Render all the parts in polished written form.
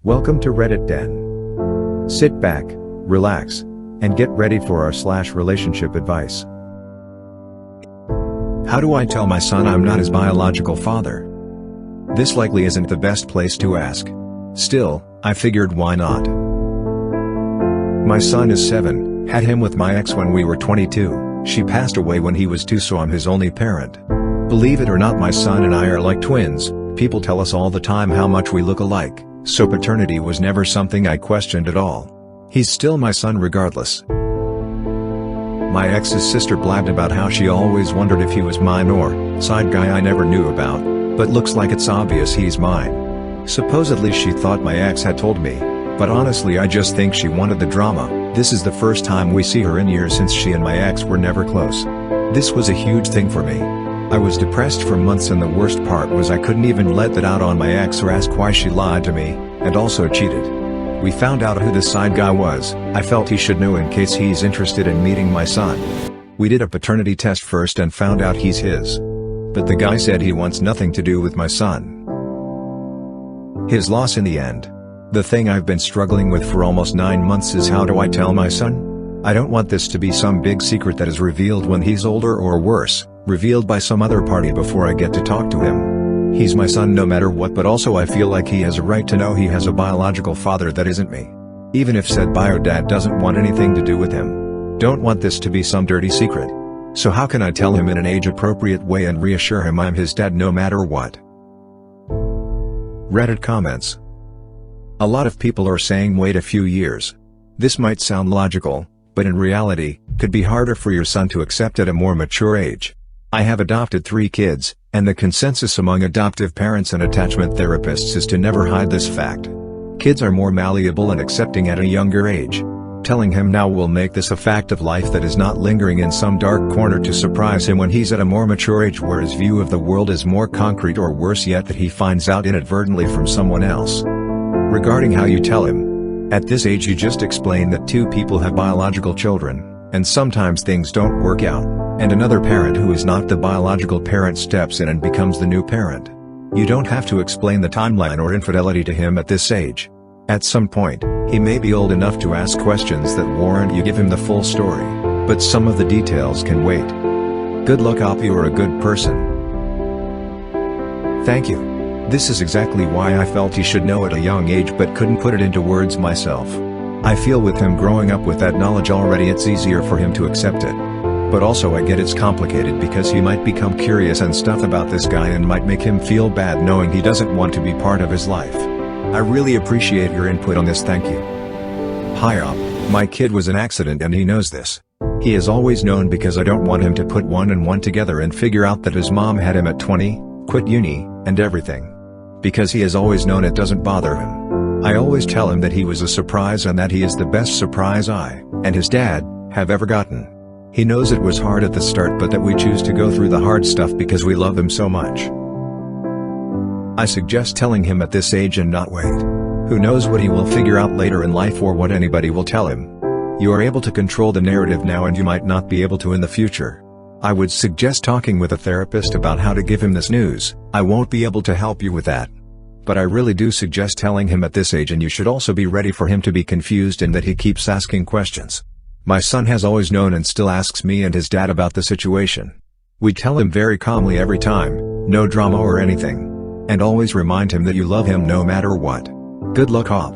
Welcome to RedditDen. Sit back, relax, and get ready for our relationship advice. How do I tell my son I'm not his biological father? This likely isn't the best place to ask. Still, I figured why not. My son is 7, had him with my ex when we were 22, she passed away when he was 2, so I'm his only parent. Believe it or not, my son and I are like twins. People tell us all the time how much we look alike, so paternity was never something I questioned at all. He's still my son regardless. My ex's sister blabbed about how she always wondered if he was mine or side guy I never knew about, but looks like it's obvious he's mine. Supposedly she thought my ex had told me, but honestly I just think she wanted the drama. This is the first time we see her in years since she and my ex were never close. This was a huge thing for me. I was depressed for months, and the worst part was I couldn't even let that out on my ex or ask why she lied to me, and also cheated. We found out who this side guy was. I felt he should know in case he's interested in meeting my son. We did a paternity test first and found out he's his. But the guy said he wants nothing to do with my son. His loss in the end. The thing I've been struggling with for almost 9 months is, how do I tell my son? I don't want this to be some big secret that is revealed when he's older, or worse, revealed by some other party before I get to talk to him. He's my son no matter what, but also I feel like he has a right to know he has a biological father that isn't me. Even if said bio dad doesn't want anything to do with him. Don't want this to be some dirty secret. So how can I tell him in an age-appropriate way and reassure him I'm his dad no matter what? Reddit comments. A lot of people are saying wait a few years. This might sound logical, but in reality, could be harder for your son to accept at a more mature age. I have adopted 3 kids, and the consensus among adoptive parents and attachment therapists is to never hide this fact. Kids are more malleable and accepting at a younger age. Telling him now will make this a fact of life that is not lingering in some dark corner to surprise him when he's at a more mature age where his view of the world is more concrete, or worse yet that he finds out inadvertently from someone else. Regarding how you tell him. At this age you just explain that 2 people have biological children, and sometimes things don't work out, and another parent who is not the biological parent steps in and becomes the new parent. You don't have to explain the timeline or infidelity to him at this age. At some point, he may be old enough to ask questions that warrant you give him the full story, but some of the details can wait. Good luck, Op, you are a good person. Thank you. This is exactly why I felt he should know at a young age but couldn't put it into words myself. I feel with him growing up with that knowledge already, it's easier for him to accept it. But also I get it's complicated because he might become curious and stuff about this guy and might make him feel bad knowing he doesn't want to be part of his life. I really appreciate your input on this, thank you. Hi Op, my kid was an accident and he knows this. He has always known because I don't want him to put 1 and 1 together and figure out that his mom had him at 20, quit uni, and everything. Because he has always known it doesn't bother him. I always tell him that he was a surprise and that he is the best surprise I, and his dad, have ever gotten. He knows it was hard at the start, but that we choose to go through the hard stuff because we love him so much. I suggest telling him at this age and not wait. Who knows what he will figure out later in life or what anybody will tell him. You are able to control the narrative now and you might not be able to in the future. I would suggest talking with a therapist about how to give him this news. I won't be able to help you with that. But I really do suggest telling him at this age, and you should also be ready for him to be confused and that he keeps asking questions. My son has always known and still asks me and his dad about the situation. We tell him very calmly every time, no drama or anything. And always remind him that you love him no matter what. Good luck, Op.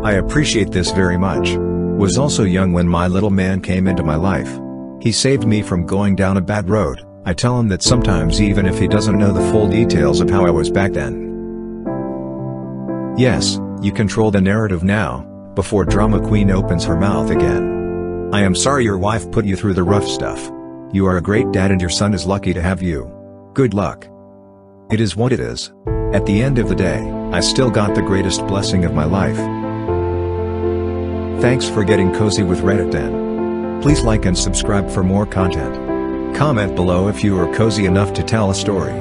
I appreciate this very much. Was also young when my little man came into my life. He saved me from going down a bad road. I tell him that sometimes even if he doesn't know the full details of how I was back then. Yes, you control the narrative now, before drama queen opens her mouth again. I am sorry your wife put you through the rough stuff. You are a great dad and your son is lucky to have you. Good luck. It is what it is. At the end of the day, I still got the greatest blessing of my life. Thanks for getting cozy with RedditDen. Please like and subscribe for more content. Comment below if you are cozy enough to tell a story.